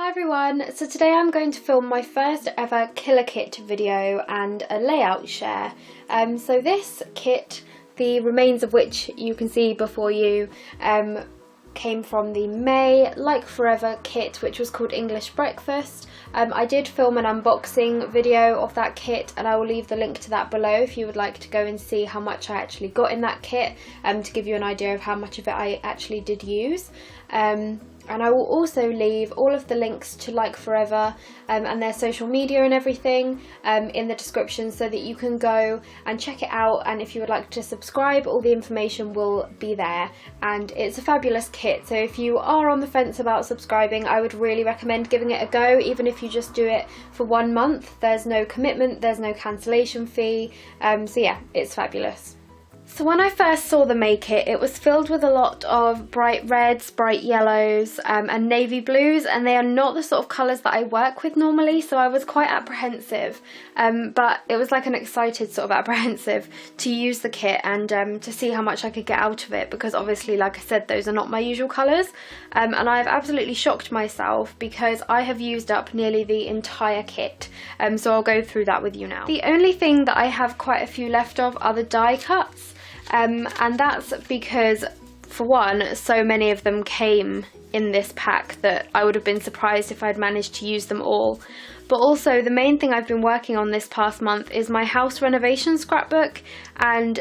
Hi everyone, so today I'm going to film my first ever killer kit video and a layout share. So this kit, the remains of which you can see before you, came from the May Like Forever kit, which was called English Breakfast. I did film an unboxing video of that kit and I will leave the link to that below if you would like to go and see how much I actually got in that kit, to give you an idea of how much of it I actually did use. And I will also leave all of the links to Like Forever and their social media and everything in the description so that you can go and check it out, and if you would like to subscribe, all the information will be there. And it's a fabulous kit, so if you are on the fence about subscribing, I would really recommend giving it a go, even if you just do it for 1 month. There's no commitment, there's no cancellation fee, so yeah, it's fabulous. So when I first saw the May kit, it was filled with a lot of bright reds, bright yellows and navy blues, and they are not the sort of colours that I work with normally, so I was quite apprehensive, but it was like an excited sort of apprehensive to use the kit and to see how much I could get out of it, because obviously, like I said, those are not my usual colours, and I've absolutely shocked myself because I have used up nearly the entire kit, so I'll go through that with you now. The only thing that I have quite a few left of are the die cuts. And that's because, for one, so many of them came in this pack that I would have been surprised if I'd managed to use them all. But also, the main thing I've been working on this past month is my house renovation scrapbook, and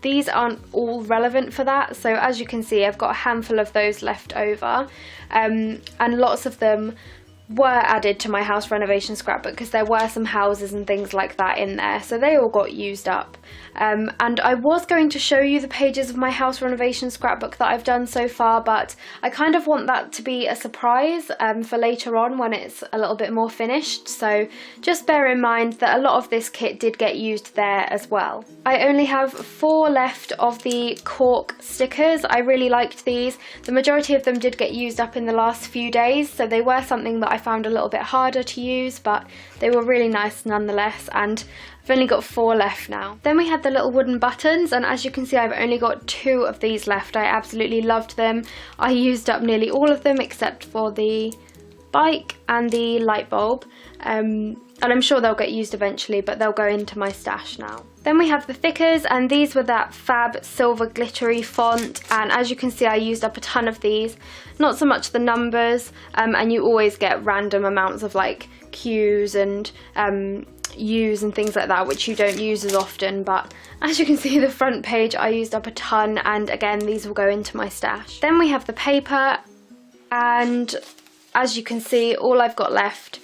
these aren't all relevant for that. So as you can see, I've got a handful of those left over, and lots of them were added to my house renovation scrapbook because there were some houses and things like that in there, so they all got used up. And I was going to show you the pages of my house renovation scrapbook that I've done so far, but I kind of want that to be a surprise for later on when it's a little bit more finished, so just bear in mind that a lot of this kit did get used there as well. I only have 4 left of the cork stickers. I really liked these. The majority of them did get used up in the last few days, so they were something that I found a little bit harder to use, but they were really nice nonetheless, and I've only got 4 left now. Then we had the little wooden buttons, and as you can see, I've only got 2 of these left. I absolutely loved them. I used up nearly all of them except for the bike and the light bulb, and I'm sure they'll get used eventually, but they'll go into my stash now. Then we have the thickers, and these were that fab silver glittery font, and as you can see, I used up a ton of these. Not so much the numbers, and you always get random amounts of like Q's and U's and things like that, which you don't use as often, but as you can see, the front page I used up a ton, and again, these will go into my stash. Then we have the paper, and as you can see, all I've got left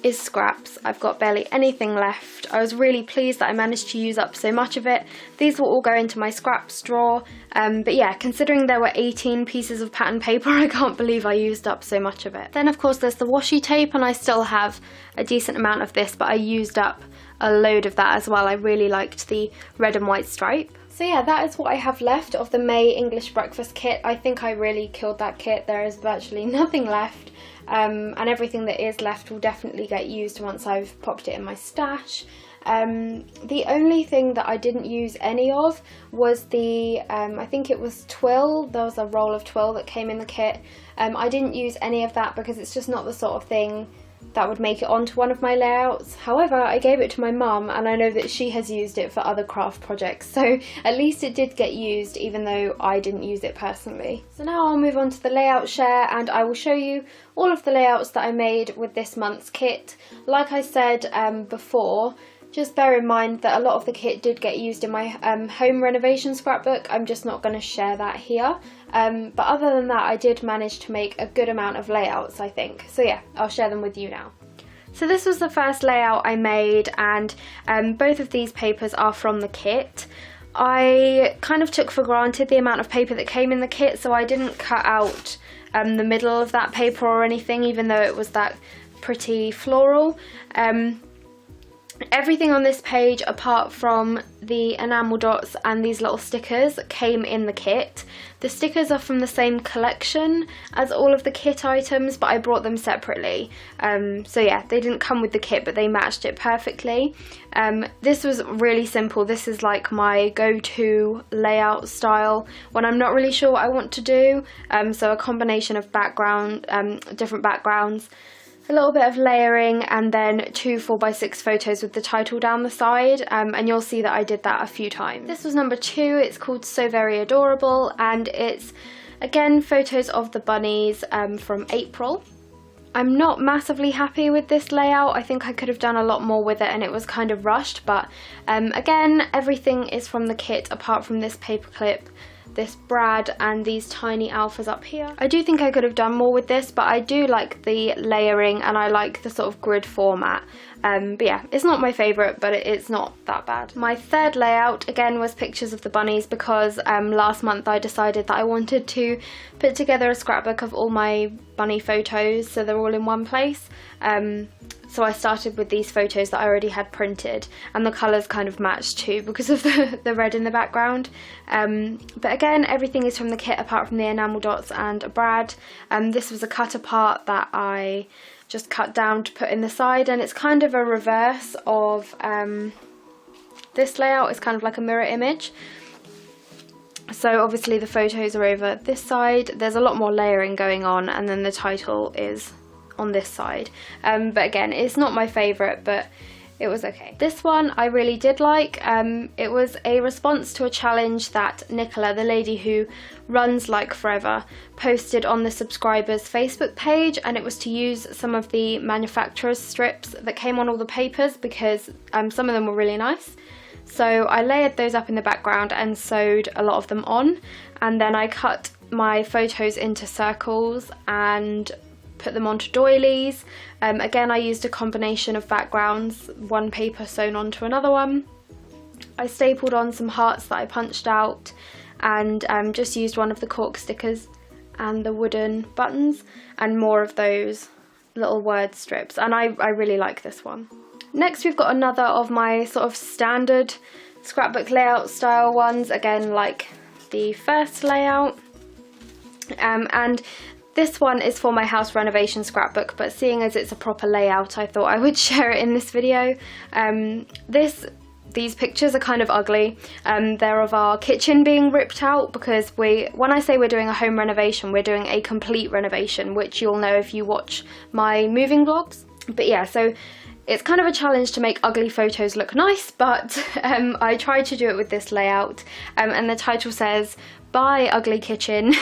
is scraps. I've got barely anything left. I was really pleased that I managed to use up so much of it. These will all go into my scraps drawer, but yeah, considering there were 18 pieces of pattern paper, I can't believe I used up so much of it. Then of course there's the washi tape, and I still have a decent amount of this, but I used up a load of that as well. I really liked the red and white stripe. So yeah, that is what I have left of the May English Breakfast kit. I think I really killed that kit. There is virtually nothing left. And everything that is left will definitely get used once I've popped it in my stash. The only thing that I didn't use any of was the, I think it was twill. There was a roll of twill that came in the kit. I didn't use any of that because it's just not the sort of thing that would make it onto one of my layouts. However, I gave it to my mum, and I know that she has used it for other craft projects, so at least it did get used even though I didn't use it personally. So now I'll move on to the layout share, and I will show you all of the layouts that I made with this month's kit. Like I said before, just bear in mind that a lot of the kit did get used in my home renovation scrapbook. I'm just not going to share that here. But other than that, I did manage to make a good amount of layouts, I think. So yeah, I'll share them with you now. So this was the first layout I made, and both of these papers are from the kit. I kind of took for granted the amount of paper that came in the kit, so I didn't cut out the middle of that paper or anything, even though it was that pretty floral. Everything on this page, apart from the enamel dots and these little stickers, came in the kit. The stickers are from the same collection as all of the kit items, but I brought them separately. So yeah, they didn't come with the kit, but they matched it perfectly. This was really simple. This is like my go-to layout style when I'm not really sure what I want to do. So a combination of different backgrounds, a little bit of layering, and then 2 4x6 photos with the title down the side, and you'll see that I did that a few times. This was number 2. It's called So Very Adorable, and it's again photos of the bunnies from April. I'm not massively happy with this layout. I think I could have done a lot more with it, and it was kind of rushed, but again, everything is from the kit apart from this paperclip, this brad, and these tiny alphas up here. I do think I could have done more with this, but I do like the layering and I like the sort of grid format. But yeah, it's not my favourite, but it's not that bad. My third layout again was pictures of the bunnies, because last month I decided that I wanted to put together a scrapbook of all my bunny photos so they're all in one place. So I started with these photos that I already had printed, and the colours kind of matched too because of the red in the background. But again, everything is from the kit apart from the enamel dots and a brad. This was a cut apart that I just cut down to put in the side, and it's kind of a reverse of this layout. It's kind of like a mirror image. So obviously the photos are over this side, there's a lot more layering going on, and then the title is on this side. But again, it's not my favourite, but it was okay. This one I really did like. It was a response to a challenge that Nicola, the lady who runs Like Forever, posted on the subscribers Facebook page, and it was to use some of the manufacturer's strips that came on all the papers, because some of them were really nice. So I layered those up in the background and sewed a lot of them on, and then I cut my photos into circles and put them onto doilies. Again, I used a combination of backgrounds, one paper sewn onto another one. I stapled on some hearts that I punched out, and just used one of the cork stickers and the wooden buttons and more of those little word strips, and I really like this one. Next, we've got another of my sort of standard scrapbook layout style ones, again like the first layout, and this one is for my house renovation scrapbook, but seeing as it's a proper layout, I thought I would share it in this video. These pictures are kind of ugly. They're of our kitchen being ripped out, because when I say we're doing a home renovation, we're doing a complete renovation, which you'll know if you watch my moving vlogs. But yeah, so it's kind of a challenge to make ugly photos look nice, but I tried to do it with this layout, and the title says "Buy Ugly Kitchen,"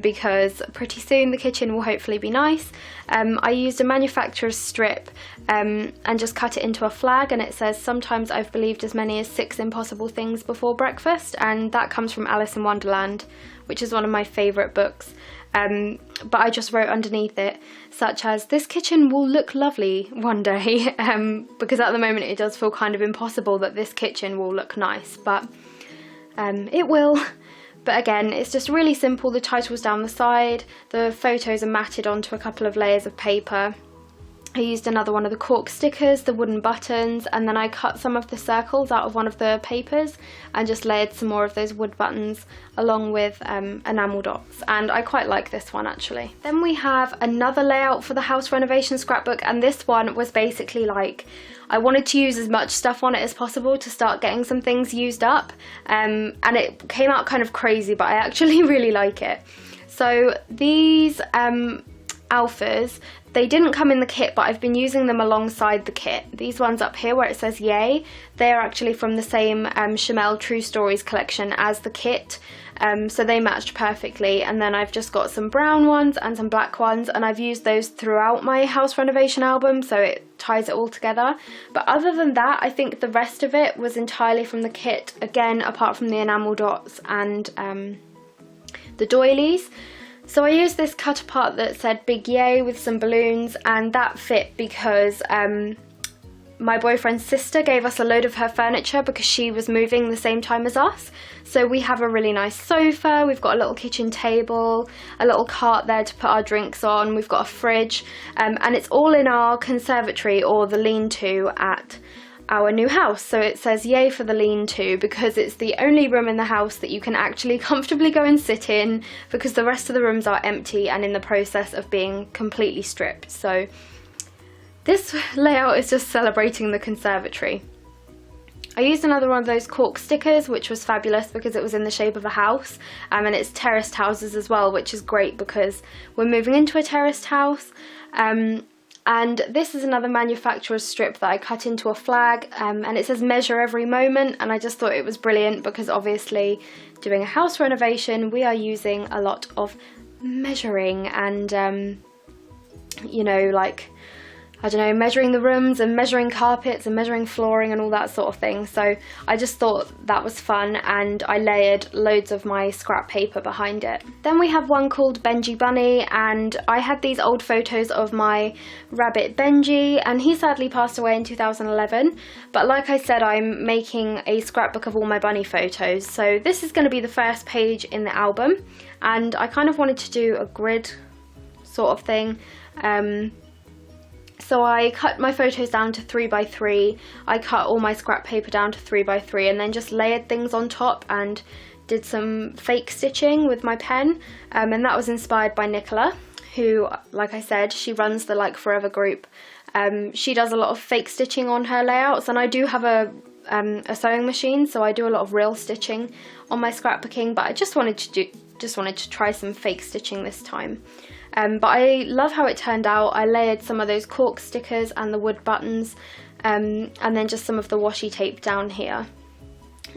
because pretty soon the kitchen will hopefully be nice. I used a manufacturer's strip and just cut it into a flag, and it says, "Sometimes I've believed as many as 6 impossible things before breakfast," and that comes from Alice in Wonderland, which is one of my favourite books. But I just wrote underneath it, such as, "This kitchen will look lovely one day," because at the moment it does feel kind of impossible that this kitchen will look nice, but it will. But again, it's just really simple. The title's down the side, the photos are matted onto a couple of layers of paper. I used another one of the cork stickers, the wooden buttons, and then I cut some of the circles out of one of the papers and just layered some more of those wood buttons along with enamel dots, and I quite like this one actually. Then we have another layout for the house renovation scrapbook, and this one was basically like, I wanted to use as much stuff on it as possible to start getting some things used up, and it came out kind of crazy, but I actually really like it. So these alphas, they didn't come in the kit, but I've been using them alongside the kit. These ones up here where it says "Yay," they are actually from the same Chamel True Stories collection as the kit, so they matched perfectly. And then I've just got some brown ones and some black ones, and I've used those throughout my house renovation album, so it ties it all together. But other than that, I think the rest of it was entirely from the kit, again apart from the enamel dots and the doilies. So I used this cut apart that said "Big Yay" with some balloons, and that fit because my boyfriend's sister gave us a load of her furniture because she was moving the same time as us. So we have a really nice sofa, we've got a little kitchen table, a little cart there to put our drinks on, we've got a fridge, and it's all in our conservatory or the lean-to at our new house. So it says yay for the lean-to, because it's the only room in the house that you can actually comfortably go and sit in, because the rest of the rooms are empty and in the process of being completely stripped. So this layout is just celebrating the conservatory. I used another one of those cork stickers, which was fabulous because it was in the shape of a house, and it's terraced houses as well, which is great because we're moving into a terraced house. And this is another manufacturer's strip that I cut into a flag, and it says measure every moment, and I just thought it was brilliant because obviously doing a house renovation we are using a lot of measuring and you know, like, I don't know, measuring the rooms and measuring carpets and measuring flooring and all that sort of thing. So I just thought that was fun, and I layered loads of my scrap paper behind it. Then we have one called Benji Bunny, and I had these old photos of my rabbit Benji, and he sadly passed away in 2011. But like I said, I'm making a scrapbook of all my bunny photos. So this is going to be the first page in the album, and I kind of wanted to do a grid sort of thing. So I cut my photos down to 3x3, I cut all my scrap paper down to 3x3, and then just layered things on top and did some fake stitching with my pen, and that was inspired by Nicola, who, like I said, she runs the Like Forever group. She does a lot of fake stitching on her layouts, and I do have a sewing machine, so I do a lot of real stitching on my scrapbooking, but I just wanted to try some fake stitching this time. But I love how it turned out. I layered some of those cork stickers and the wood buttons, and then just some of the washi tape down here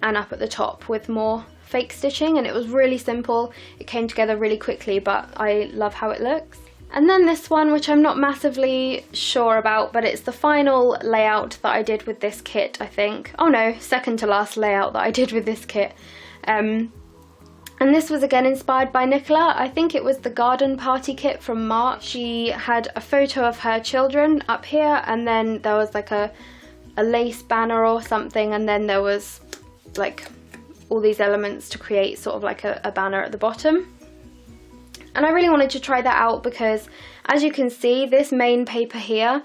and up at the top with more fake stitching, and it was really simple. It came together really quickly, but I love how it looks. And then this one, which I'm not massively sure about, but it's the final layout that I did with this kit, I think. Oh no, second to last layout that I did with this kit. And this was again inspired by Nicola. I think it was the garden party kit from March. She had a photo of her children up here, and then there was like a lace banner or something, and then there was like all these elements to create sort of like a banner at the bottom. And I really wanted to try that out because, as you can see, this main paper here,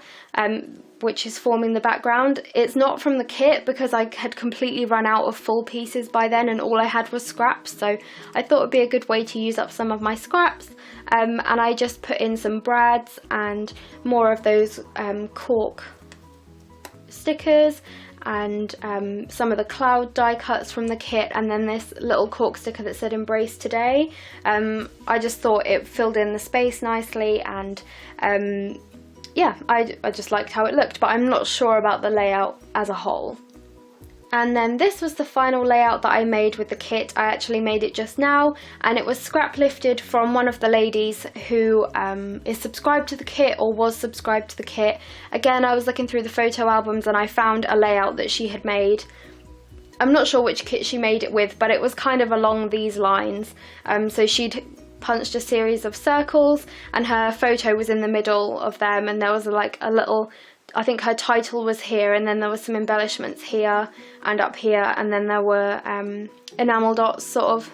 which is forming the background, it's not from the kit because I had completely run out of full pieces by then and all I had was scraps, so I thought it would be a good way to use up some of my scraps, and I just put in some brads and more of those cork stickers and some of the cloud die cuts from the kit, and then this little cork sticker that said embrace today. I just thought it filled in the space nicely, and yeah, I just liked how it looked, but I'm not sure about the layout as a whole. And then this was the final layout that I made with the kit. I actually made it just now, and it was scrap lifted from one of the ladies who is subscribed to the kit or was subscribed to the kit. Again, I was looking through the photo albums and I found a layout that she had made. I'm not sure which kit she made it with, but it was kind of along these lines. So she'd punched a series of circles and her photo was in the middle of them, and there was like a little, I think her title was here, and then there was some embellishments here and up here, and then there were enamel dots sort of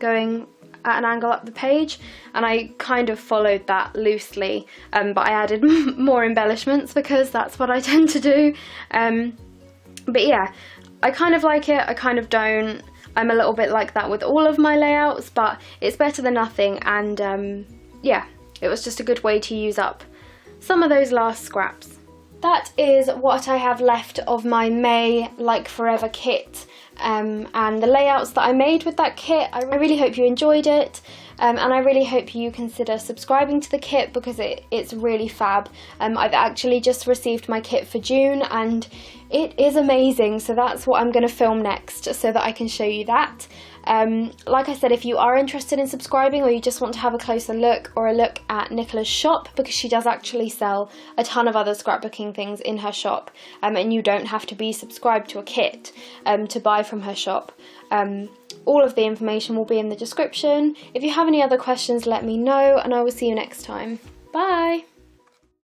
going at an angle up the page, and I kind of followed that loosely, but I added more embellishments because that's what I tend to do. But yeah, I kind of like it, I kind of don't. I'm a little bit like that with all of my layouts, but it's better than nothing, and yeah, it was just a good way to use up some of those last scraps. That is what I have left of my May Like Forever kit, and the layouts that I made with that kit. I really hope you enjoyed it, and I really hope you consider subscribing to the kit because it's really fab. I've actually just received my kit for June and it is amazing, so that's what I'm going to film next so that I can show you that. Like I said, if you are interested in subscribing or you just want to have a closer look or a look at Nicola's shop, because she does actually sell a ton of other scrapbooking things in her shop, and you don't have to be subscribed to a kit to buy from her shop. All of the information will be in the description. If you have any other questions, let me know, and I will see you next time. Bye!